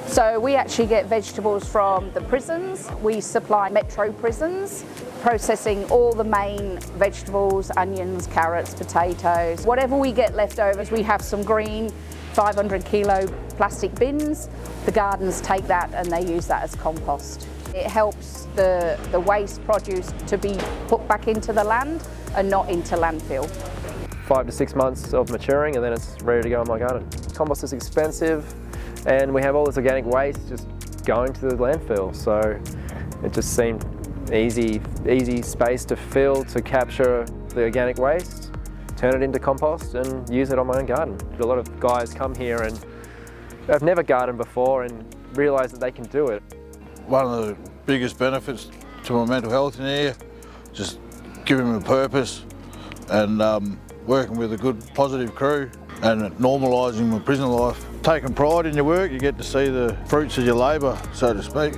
So we actually get vegetables from the prisons. We supply metro prisons, processing all the main vegetables, onions, carrots, potatoes. Whatever we get leftovers, we have some green 500 kilo plastic bins. The gardens take that and they use that as compost. It helps the waste produce to be put back into the land and not into landfill. 5 to 6 months of maturing and then it's ready to go in my garden. Compost is expensive and we have all this organic waste just going to the landfill, so it just seemed easy space to fill to capture the organic waste, turn it into compost and use it on my own garden. A lot of guys come here and have never gardened before and realise that they can do it. One of the biggest benefits to my mental health in here, just giving me a purpose and working with a good positive crew and normalising my prison life. Taking pride in your work, you get to see the fruits of your labour, so to speak.